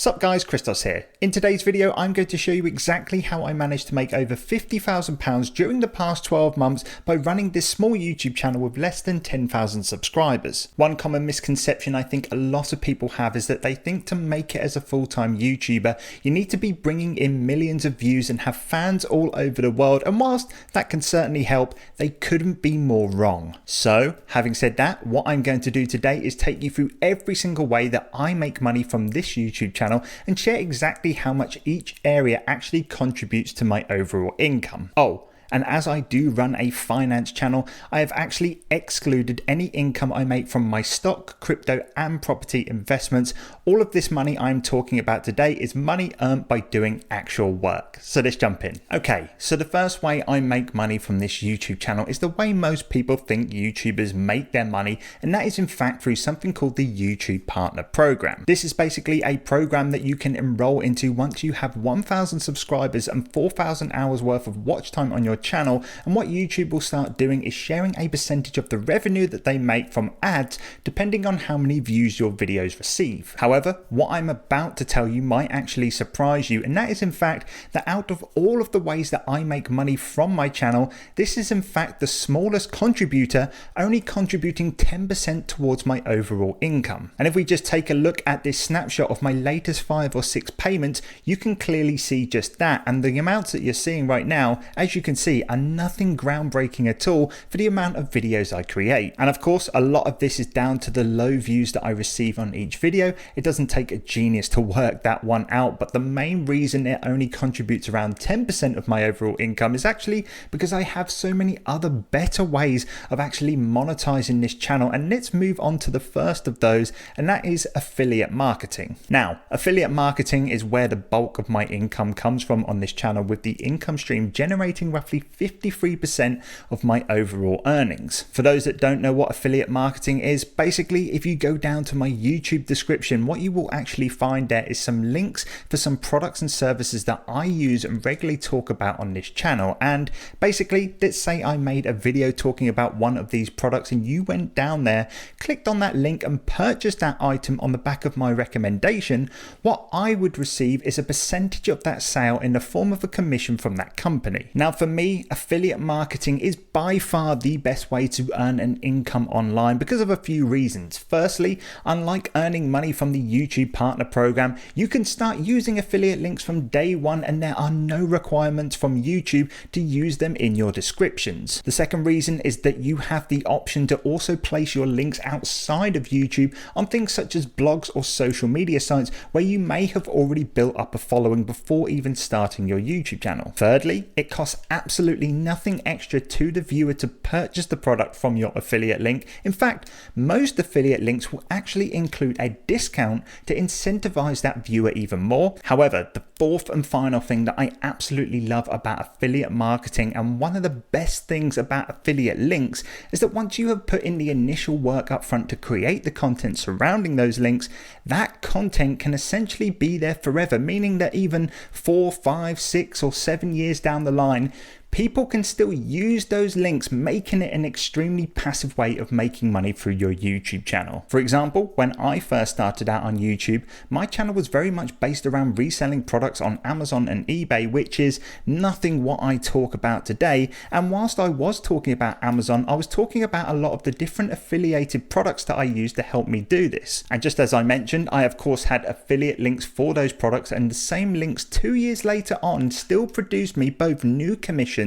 Sup guys, Christos here. In today's video, I'm going to show you exactly how I managed to make over £50,000 during the past 12 months by running this small YouTube channel with less than 10,000 subscribers. One common misconception I think a lot of people have is that they think to make it as a full-time YouTuber, you need to be bringing in millions of views and have fans all over the world. And whilst that can certainly help, they couldn't be more wrong. So, having said that, what I'm going to do today is take you through every single way that I make money from this YouTube channel and share exactly how much each area actually contributes to my overall income. Oh, and as I do run a finance channel, I have actually excluded any income I make from my stock, crypto and property investments. All of this money I'm talking about today is money earned by doing actual work. So let's jump in. Okay, so the first way I make money from this YouTube channel is the way most people think YouTubers make their money, and that is in fact through something called the YouTube Partner Program. This is basically a program that you can enroll into once you have 1,000 subscribers and 4,000 hours worth of watch time on your channel, and what YouTube will start doing is sharing a percentage of the revenue that they make from ads depending on how many views your videos receive. However, what I'm about to tell you might actually surprise you, and that is in fact that out of all of the ways that I make money from my channel, this is in fact the smallest contributor, only contributing 10% towards my overall income. And if we just take a look at this snapshot of my latest 5 or 6 payments, you can clearly see just that, and the amounts that you're seeing right now, as you can see, are nothing groundbreaking at all for the amount of videos I create. And of course, a lot of this is down to the low views that I receive on each video. It doesn't take a genius to work that one out, but the main reason it only contributes around 10% of my overall income is actually because I have so many other better ways of actually monetizing this channel. And let's move on to the first of those, and that is affiliate marketing. Now, affiliate marketing is where the bulk of my income comes from on this channel, with the income stream generating roughly 53% of my overall earnings. For those that don't know what affiliate marketing is, basically if you go down to my YouTube description, what you will actually find there is some links for some products and services that I use and regularly talk about on this channel. And basically, let's say I made a video talking about one of these products and you went down there, clicked on that link and purchased that item on the back of my recommendation, what I would receive is a percentage of that sale in the form of a commission from that company. Now for me, affiliate marketing is by far the best way to earn an income online because of a few reasons. Firstly, unlike earning money from the YouTube Partner Program, you can start using affiliate links from day one and there are no requirements from YouTube to use them in your descriptions. The second reason is that you have the option to also place your links outside of YouTube on things such as blogs or social media sites where you may have already built up a following before even starting your YouTube channel. Thirdly, it costs absolutely nothing extra to the viewer to purchase the product from your affiliate link. In fact, most affiliate links will actually include a discount to incentivize that viewer even more. However, the fourth and final thing that I absolutely love about affiliate marketing, and one of the best things about affiliate links, is that once you have put in the initial work up front to create the content surrounding those links, that content can essentially be there forever, meaning that even 4, 5, 6 or 7 years down the line, people can still use those links, making it an extremely passive way of making money through your YouTube channel. For example, when I first started out on YouTube, my channel was very much based around reselling products on Amazon and eBay, which is nothing what I talk about today. And whilst I was talking about Amazon, I was talking about a lot of the different affiliated products that I use to help me do this. And just as I mentioned, I of course had affiliate links for those products, and the same links 2 years later on still produced me both new commissions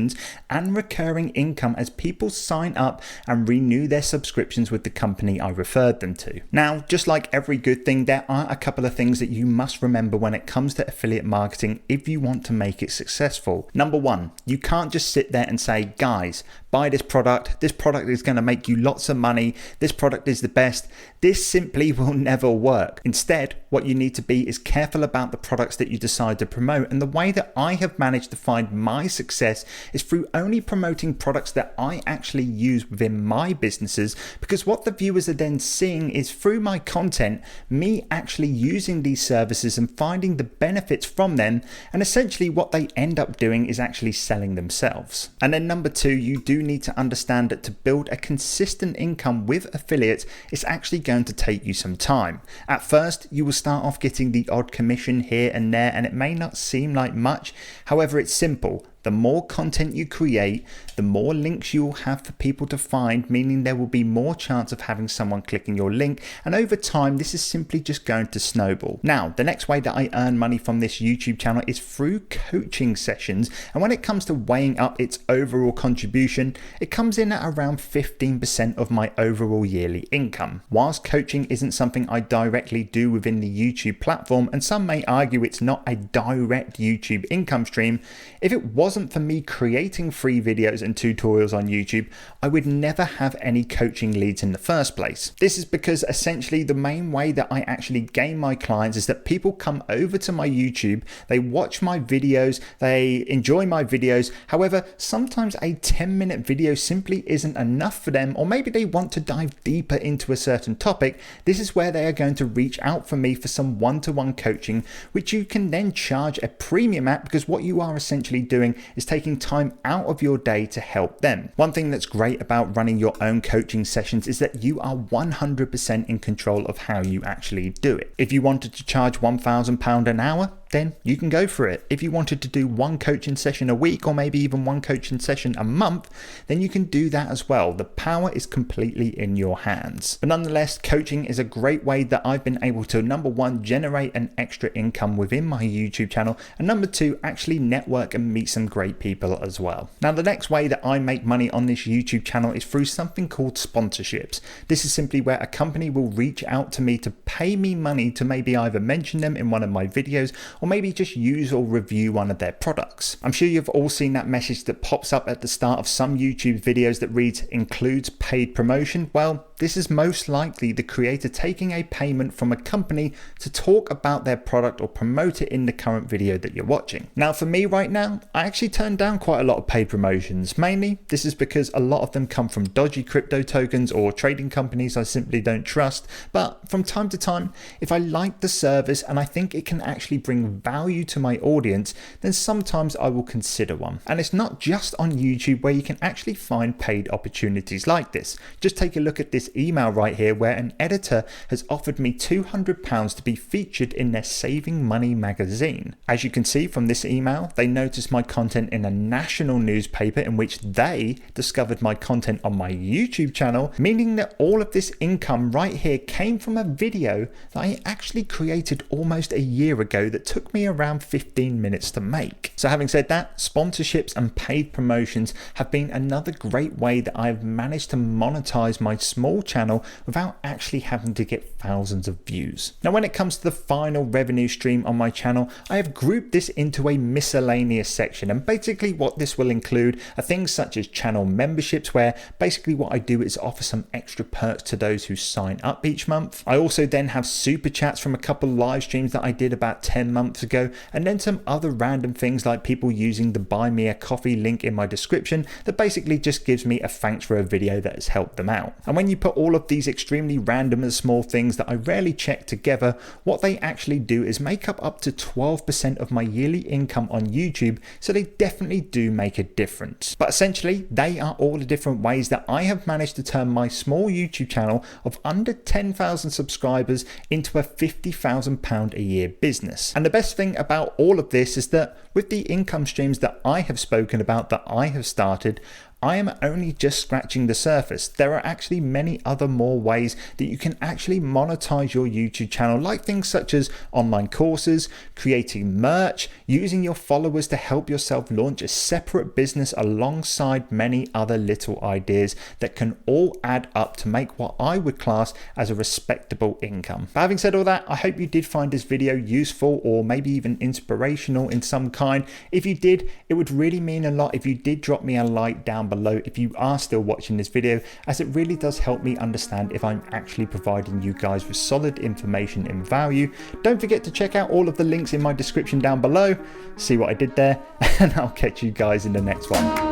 and recurring income as people sign up and renew their subscriptions with the company I referred them to. Now, just like every good thing, there are a couple of things that you must remember when it comes to affiliate marketing if you want to make it successful. Number one, you can't just sit there and say, guys, buy this product is going to make you lots of money, this product is the best. This simply will never work. Instead, what you need to be is careful about the products that you decide to promote. And the way that I have managed to find my success is through only promoting products that I actually use within my businesses, because what the viewers are then seeing is through my content, me actually using these services and finding the benefits from them, and essentially what they end up doing is actually selling themselves. And then number two, you do need to understand that to build a consistent income with affiliates, it's actually going to take you some time. At first, you will start off getting the odd commission here and there, and it may not seem like much. However, it's simple. The more content you create, the more links you will have for people to find, meaning there will be more chance of having someone clicking your link, and over time this is simply just going to snowball. Now, the next way that I earn money from this YouTube channel is through coaching sessions, and when it comes to weighing up its overall contribution, it comes in at around 15% of my overall yearly income. Whilst coaching isn't something I directly do within the YouTube platform, and some may argue it's not a direct YouTube income stream, if it wasn't for me creating free videos and tutorials on YouTube, I would never have any coaching leads in the first place. This is because essentially the main way that I actually gain my clients is that people come over to my YouTube, they watch my videos, they enjoy my videos. However, sometimes a 10-minute video simply isn't enough for them, or maybe they want to dive deeper into a certain topic. This is where they are going to reach out for me for some one-to-one coaching, which you can then charge a premium at, because what you are essentially doing is taking time out of your day to help them. One thing that's great about running your own coaching sessions is that you are 100% in control of how you actually do it. If you wanted to charge £1,000 an hour, then you can go for it. If you wanted to do one coaching session a week, or maybe even one coaching session a month, then you can do that as well. The power is completely in your hands. But nonetheless, coaching is a great way that I've been able to, number one, generate an extra income within my YouTube channel, and number two, actually network and meet some great people as well. Now, the next way that I make money on this YouTube channel is through something called sponsorships. This is simply where a company will reach out to me to pay me money to maybe either mention them in one of my videos, or maybe just use or review one of their products. I'm sure you've all seen that message that pops up at the start of some YouTube videos that reads includes paid promotion. Well, this is most likely the creator taking a payment from a company to talk about their product or promote it in the current video that you're watching. Now, for me right now, I actually turn down quite a lot of paid promotions. Mainly, this is because a lot of them come from dodgy crypto tokens or trading companies I simply don't trust. But from time to time, if I like the service and I think it can actually bring value to my audience, then sometimes I will consider one. And it's not just on YouTube where you can actually find paid opportunities like this. Just take a look at this email right here, where an editor has offered me £200 to be featured in their Saving Money magazine. As you can see from this email, they noticed my content in a national newspaper in which they discovered my content on my YouTube channel, meaning that all of this income right here came from a video that I actually created almost a year ago that took me around 15 minutes to make. So having said that, sponsorships and paid promotions have been another great way that I've managed to monetize my small channel without actually having to get thousands of views. Now, when it comes to the final revenue stream on my channel, I have grouped this into a miscellaneous section, and basically what this will include are things such as channel memberships, where basically what I do is offer some extra perks to those who sign up each month. I also then have super chats from a couple live streams that I did about 10 months ago, and then some other random things like people using the buy me a coffee link in my description that basically just gives me a thanks for a video that has helped them out. And when you put all of these extremely random and small things that I rarely check together, what they actually do is make up to 12% of my yearly income on YouTube, so they definitely do make a difference. But essentially, they are all the different ways that I have managed to turn my small YouTube channel of under 10,000 subscribers into a £50,000 a year business. And the best thing about all of this is that with the income streams that I have spoken about, that I have started, I am only just scratching the surface. There are actually many other more ways that you can actually monetize your YouTube channel, like things such as online courses, creating merch, using your followers to help yourself launch a separate business alongside many other little ideas that can all add up to make what I would class as a respectable income. But having said all that, I hope you did find this video useful or maybe even inspirational in some kind. If you did, it would really mean a lot if you did drop me a like down below if you are still watching this video, as it really does help me understand if I'm actually providing you guys with solid information and value. Don't forget to check out all of the links in my description down below. See what I did there? And I'll catch you guys in the next one.